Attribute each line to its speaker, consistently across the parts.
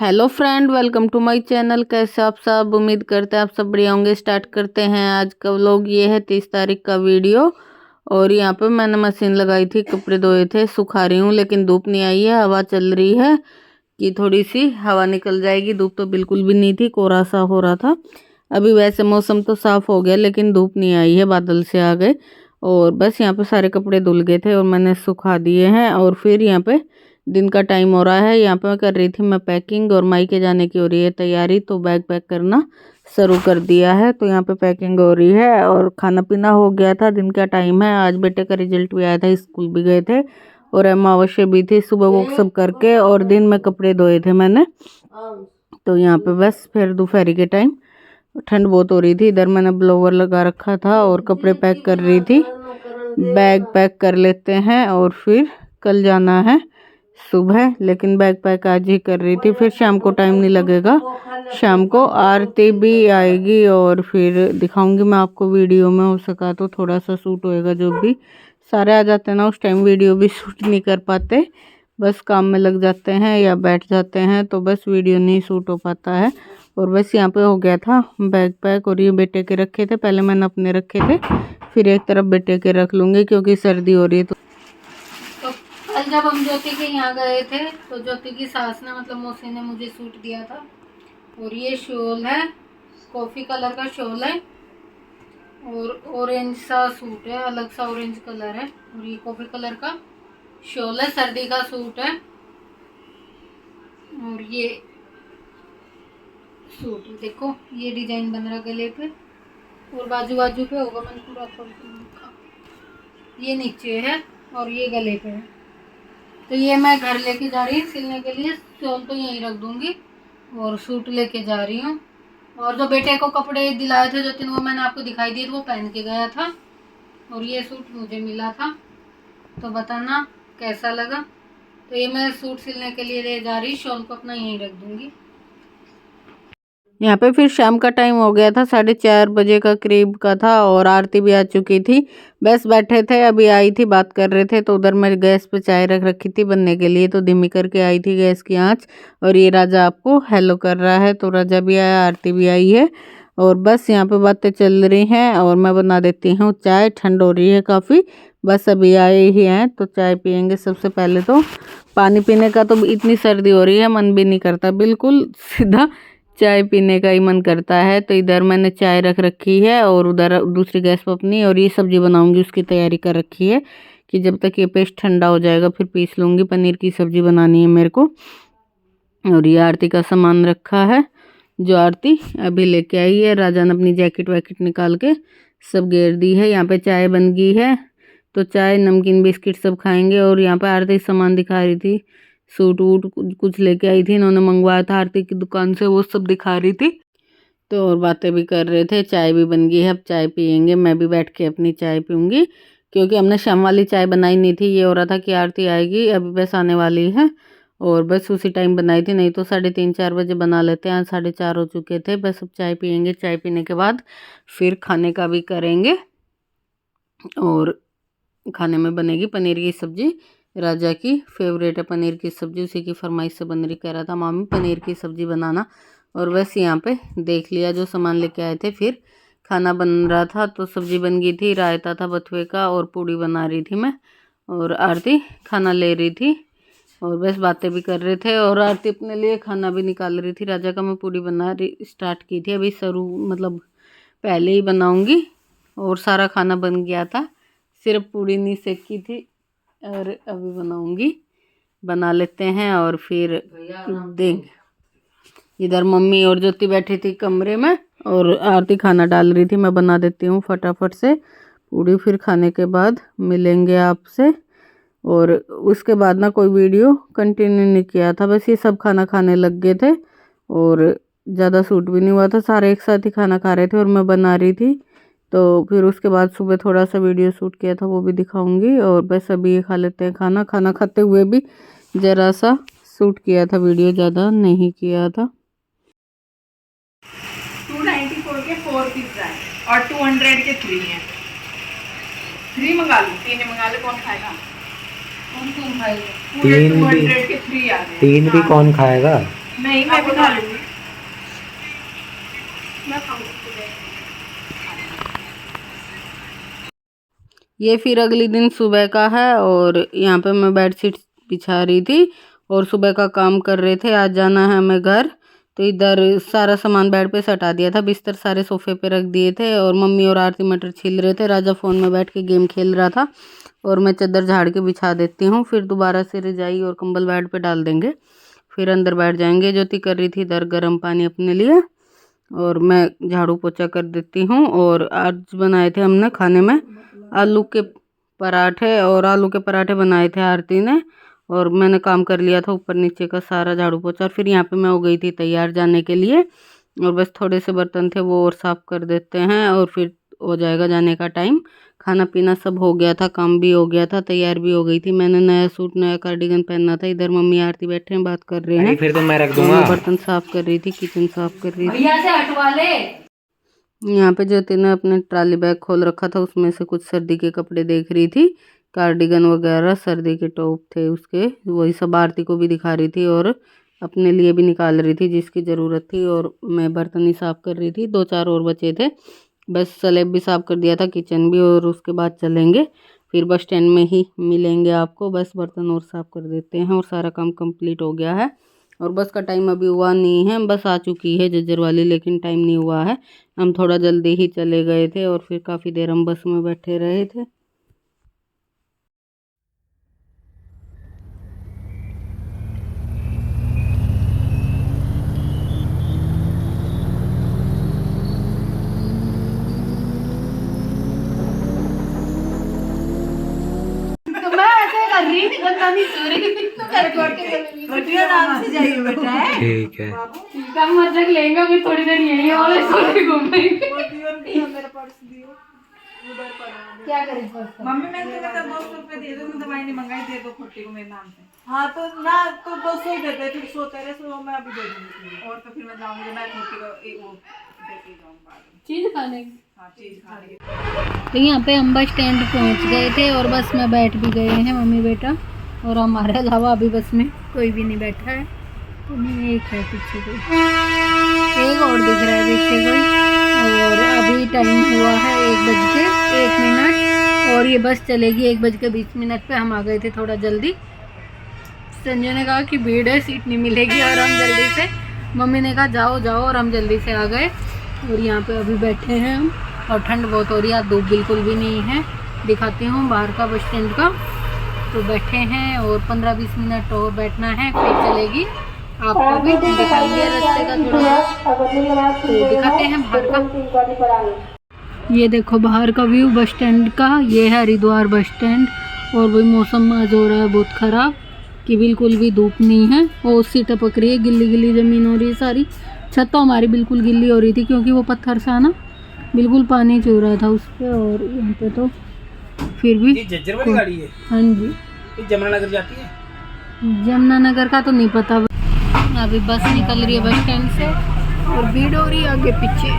Speaker 1: Hello friend, welcome to my channel. कैसे आप सब? उम्मीद करते हैं आप सब बढ़िया होंगे। स्टार्ट करते हैं आज का व्लॉग। ये है 30 तारीख का वीडियो। और यहाँ पे मैंने मशीन लगाई थी, कपड़े धोए थे, सुखा रही हूँ। लेकिन धूप नहीं आई है, हवा चल रही है कि थोड़ी सी हवा निकल जाएगी। धूप तो बिल्कुल भी नहीं थी, कोहरा सा हो रहा था। अभी वैसे मौसम तो साफ हो गया, लेकिन धूप नहीं आई है, बादल से आ गए। और बस यहाँ पे सारे कपड़े धुल गए थे और मैंने सुखा दिए हैं। और फिर यहाँ पे दिन का टाइम हो रहा है। यहाँ पे मैं कर रही थी पैकिंग, और मायके जाने की हो रही है तैयारी। तो बैग पैक करना शुरू कर दिया है। तो यहाँ पे पैकिंग हो रही है और खाना पीना हो गया था। दिन का टाइम है। आज बेटे का रिजल्ट भी आया था, स्कूल भी गए थे और अमावस्या भी थी। सुबह वो सब करके और दिन में कपड़े धोए थे मैंने। तो यहाँ पे बस फिर दोपहर के टाइम ठंड बहुत हो रही थी। इधर मैंने ब्लोवर लगा रखा था और कपड़े पैक कर रही थी। बैग पैक कर लेते हैं और फिर कल जाना है सुबह। लेकिन बैग पैक आज ही कर रही थी, फिर शाम को टाइम नहीं लगेगा। शाम को आरती भी आएगी और फिर दिखाऊंगी मैं आपको वीडियो में। हो सका तो थोड़ा सा शूट होएगा। जो भी सारे आ जाते हैं ना, उस टाइम वीडियो भी शूट नहीं कर पाते, बस काम में लग जाते हैं या बैठ जाते हैं, तो बस वीडियो नहीं शूट हो पाता है। और बस यहाँ पे हो गया था बैग पैक। और ये बेटे के रखे थे, पहले मैंने अपने रखे थे, फिर एक तरफ बेटे के रख लूँगी क्योंकि सर्दी हो रही है। तो कल जब हम ज्योति के यहाँ गए थे तो ज्योति की सास ने मतलब मौसी ने मुझे सूट दिया था। और ये शॉल है, कॉफ़ी कलर का शॉल है और ऑरेंज सा सूट है, अलग सा ऑरेंज कलर है। और ये कॉफ़ी कलर का शॉल है, सर्दी का सूट है। और ये सूट देखो, ये डिजाइन बन रहा गले पे और बाजू बाजू पे होगा। मैंने पूरा खोल के देखा, ये नीचे है और ये गले पे है। तो ये मैं घर लेके जा रही हूँ सिलने के लिए। शॉल तो यहीं रख दूंगी और सूट लेके जा रही हूँ। और जो बेटे को कपड़े दिलाए थे जो 3, वो मैंने आपको दिखाई दिए थे, वो पहन के गया था। और ये सूट मुझे मिला था, तो बताना कैसा लगा। तो ये मैं सूट सिलने के लिए ले जा रही, शॉल को अपना यहीं रख दूंगी। यहाँ पे फिर शाम का टाइम हो गया था, 4:30 बजे का करीब का था और आरती भी आ चुकी थी। बस बैठे थे, अभी आई थी, बात कर रहे थे। तो उधर मैं गैस पे चाय रख रखी थी बनने के लिए, तो धीमी करके आई थी गैस की आंच। और ये राजा आपको हेलो कर रहा है। तो राजा भी आया, आरती भी आई है और बस यहाँ पे बातें चल रही हैं। और मैं बना देती हूँ चाय, ठंड हो रही है काफ़ी। बस अभी आए ही हैं तो चाय पियेंगे सबसे पहले। तो पानी पीने का तो इतनी सर्दी हो रही है, मन भी नहीं करता, बिल्कुल सीधा चाय पीने का ही मन करता है। तो इधर मैंने चाय रख रखी है और उधर दूसरी गैस पर अपनी, और ये सब्जी बनाऊंगी उसकी तैयारी कर रखी है कि जब तक ये पेस्ट ठंडा हो जाएगा फिर पीस लूँगी। पनीर की सब्जी बनानी है मेरे को। और ये आरती का सामान रखा है जो आरती अभी लेके आई है। राजा ने अपनी जैकेट वैकेट निकाल के सब घेर दी है। यहाँ पे चाय बन गई है, तो चाय नमकीन बिस्किट सब खाएंगे। और यहाँ पे आरती सामान दिखा रही थी, सूट वूट कुछ लेके आई थी, इन्होंने मंगवाया था आरती की दुकान से, वो सब दिखा रही थी। तो और बातें भी कर रहे थे। चाय भी बन गई है, अब चाय पियेंगे। मैं भी बैठ के अपनी चाय पीऊँगी क्योंकि हमने शाम वाली चाय बनाई नहीं थी। ये हो रहा था कि आरती आएगी, अभी बस आने वाली है और बस उसी टाइम बनाई थी, नहीं तो 3:30-4 बजे बना लेते हैं। 4:30 हो चुके थे। बस अब चाय पियेंगे, चाय पीने के बाद फिर खाने का भी करेंगे। और खाने में बनेगी पनीर की सब्जी। राजा की फेवरेट है पनीर की सब्जी, उसी की फरमाइश से बन रही। कह रहा था मामी पनीर की सब्जी बनाना। और बस यहाँ पे देख लिया जो सामान लेके आए थे। फिर खाना बन रहा था, तो सब्जी बन गई थी, रायता था बथुए का और पूड़ी बना रही थी मैं। और आरती खाना ले रही थी और बस बातें भी कर रहे थे। और आरती अपने लिए खाना भी निकाल रही थी। राजा का मैं पूड़ी बना रही स्टार्ट की थी, अभी शुरू मतलब पहले ही बनाऊंगी। और सारा खाना बन गया था, सिर्फ पूड़ी नहीं सेकी थी और अभी बनाऊंगी। बना लेते हैं और फिर देंगे। इधर मम्मी और ज्योति बैठी थी कमरे में और आरती खाना डाल रही थी। मैं बना देती हूँ फटाफट से पूड़ी, फिर खाने के बाद मिलेंगे आपसे। और उसके बाद ना कोई वीडियो कंटिन्यू नहीं किया था, बस ये सब खाना खाने लग गए थे और ज़्यादा शूट भी नहीं हुआ था। सारे एक साथ ही खाना खा रहे थे और मैं बना रही थी। तो फिर उसके बाद सुबह थोड़ा सा वीडियो शूट किया था, वो भी दिखाऊंगी। और बस अभी ये खा लेते हैं खाना। खाना खाते हुए भी ज़रा सा शूट किया था वीडियो, ज़्यादा नहीं किया था।
Speaker 2: 294 के 4 पिज्जा है और 200 के 3 है। 3 मंगा लो, 3 मंगा लो, कौन खाएगा?
Speaker 1: कौन कौन खाएगा?
Speaker 2: पूरे 200 के 3 आ गए।
Speaker 3: 3 भी कौन खाएगा?
Speaker 2: नहीं मैं भी खा लूंगी।
Speaker 1: मैं खाऊंगी। ये फिर अगले दिन सुबह का है और यहाँ पे मैं बेडशीट बिछा रही थी और सुबह का काम कर रहे थे। आज जाना है हमें घर, तो इधर सारा सामान बेड पे सटा दिया था, बिस्तर सारे सोफे पे रख दिए थे और मम्मी और आरती मटर छील रहे थे। राजा फ़ोन में बैठ के गेम खेल रहा था और मैं चादर झाड़ के बिछा देती हूँ, फिर दोबारा से रजाई और कंबल बेड पे डाल देंगे, फिर अंदर बैठ जाएंगे। ज्योति कर रही थी इधर गर्म पानी अपने लिए और मैं झाड़ू पोछा कर देती हूँ। और आज बनाए थे हमने खाने में आलू के पराठे, और आलू के पराठे बनाए थे आरती ने, और मैंने काम कर लिया था ऊपर नीचे का सारा झाड़ू पोछा। फिर यहाँ पे मैं हो गई थी तैयार जाने के लिए और बस थोड़े से बर्तन थे वो और साफ़ कर देते हैं और फिर हो जाएगा जाने का टाइम। खाना पीना सब हो गया था, काम भी हो गया था, तैयार भी हो गई थी। मैंने नया सूट नया कार्डिगन पहना था। इधर मम्मी आरती बैठे हैं बात कर रहे हैं।
Speaker 3: फिर तो मैं रख दूंगा।
Speaker 1: बर्तन साफ कर रही थी, किचन साफ कर रही थी। भैया से हटवा ले। यहाँ पे ज्योति ने अपने ट्रॉली बैग खोल रखा था, उसमें से कुछ सर्दी के कपड़े देख रही थी, कार्डिगन वगैरह सर्दी के टॉप थे उसके, वही सब आरती को भी दिखा रही थी और अपने लिए भी निकाल रही थी जिसकी ज़रूरत थी। और मैं बर्तन ही साफ़ कर रही थी, 2-4 और बचे थे, बस स्लैब भी साफ़ कर दिया था, किचन भी, और उसके बाद चलेंगे। फिर बस स्टैंड में ही मिलेंगे आपको। बस बर्तन और साफ़ कर देते हैं और सारा काम कंप्लीट हो गया है। और बस का टाइम अभी हुआ नहीं है, बस आ चुकी है जज्जर वाली, लेकिन टाइम नहीं हुआ है। हम थोड़ा जल्दी ही चले गए थे और फिर काफ़ी देर हम बस में बैठे रहे थे। तो मैं ऐसे कर रही थी, गंदा नहीं चोरी
Speaker 2: बटिया आराम से जाइए बेटा है।
Speaker 3: ठीक है,
Speaker 1: कम मजाक लेंगे, फिर थोड़ी देर यही और थोड़ी घूमेंगे।
Speaker 2: मेरा पर्स दियो, उधर पड़ा है।
Speaker 1: क्या करें पर्स?
Speaker 2: मम्मी मैंने कहा 200 रुपए दे दो, मैं दवाई नहीं मंगाई, दे दो खोटी को मेरे नाम से। हाँ तो ना, तो 200 ही देते, फिर 100 तेरे 100 मैं अभी दे दूंगी। और तो फिर मैं जाऊंगी, मैं खोटी को एक वो देके जाऊंगा
Speaker 1: चीज खाने की।
Speaker 2: हाँ चीज खाने की।
Speaker 1: तो यहाँ पे हम बस स्टैंड पहुँच गए थे और बस में बैठ भी गए हैं मम्मी बेटा, और हमारे अलावा अभी बस में कोई भी नहीं बैठा है। तो एक है पीछे कोई, एक और दिख रहा है पीछे कोई। और अभी टाइम हुआ है 1:01 और ये बस चलेगी 1:20 पे। हम आ गए थे थोड़ा जल्दी। संजय ने कहा कि भीड़ है, सीट नहीं मिलेगी, और हम जल्दी से, मम्मी ने कहा जाओ जाओ, और हम जल्दी से आ गए। और यहाँ पे अभी बैठे हैं हम, और ठंड बहुत हो रही है, धूप बिल्कुल भी नहीं है। दिखाती हूँ बाहर का बस स्टैंड का। तो बैठे हैं और 15-20 मिनट और बैठना है, फिर चलेगी। आपको भी दिखाएंगे रास्ते का थोड़ा, तो दिखाते हैं बाहर का। ये देखो बाहर का व्यू बस स्टैंड का। ये है हरिद्वार बस स्टैंड। और वही मौसम आज हो रहा है बहुत ख़राब, कि बिल्कुल भी धूप नहीं है, और उससे टपक रही है, गिल्ली गिल्ली ज़मीन हो रही है सारी। छत तो हमारी बिल्कुल गिल्ली हो रही थी, क्योंकि वो पत्थर सा ना बिल्कुल पानी चू रहा था उस पर। और यहाँ पे तो फिर भी
Speaker 3: ये जज्जर वाली गाड़ी है।
Speaker 1: हाँ जी,
Speaker 3: ये जमुनानगर जाती है।
Speaker 1: जमुनानगर का तो नहीं पता। अभी बस निकल रही है बस स्टैंड से और भीड़ हो रही है आगे पीछे।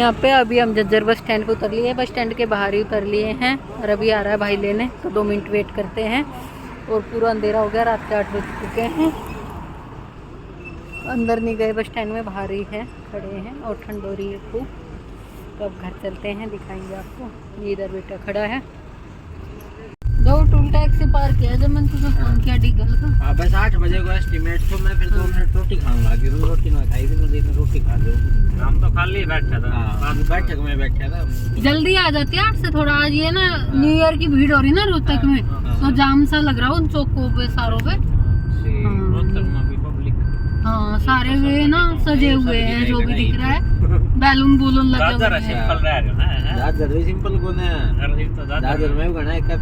Speaker 1: यहाँ पे अभी हम झज्जर बस स्टैंड पे उतर लिए हैं, बस स्टैंड के बाहर ही उतर लिए हैं और अभी आ रहा है भाई लेने, तो 2 मिनट वेट करते हैं। और पूरा अंधेरा हो गया, रात के 8 बज चुके हैं। अंदर नहीं गए बस स्टैंड में, बाहर ही है खड़े हैं और ठंड हो रही है खूब। तो अब घर चलते हैं, दिखाएंगे आपको। ये इधर बेटा खड़ा है, दो टूल टैक्स से पार किया जब मैंने तुझे फोन किया डीगल का।
Speaker 3: हाँ बस 8 बजे को एस्टिमेट, तो मैं फिर 2 मिनट रोटी खाने लगी। रोटी ना खाई थी, मुझे इतनी रोटी खा लो। हम तो खाली बैठा था। हाँ बैठक में बैठा था।
Speaker 1: जल्दी आ जाती है 8 से थोड़ा। आज ये ना न्यू ईयर की भीड़ हो रही ना रोहतक में, तो जाम सा लग रहा है उन चौकों पे सारों पे।
Speaker 3: रोहतक में भी पब्लिक,
Speaker 1: हाँ सारे वे ना सजे हुए हैं, जो भी दिख रहा है बैलून बूलून लगे हुए हैं।
Speaker 3: दादर सिंपल को ना दादर में भी गणा है।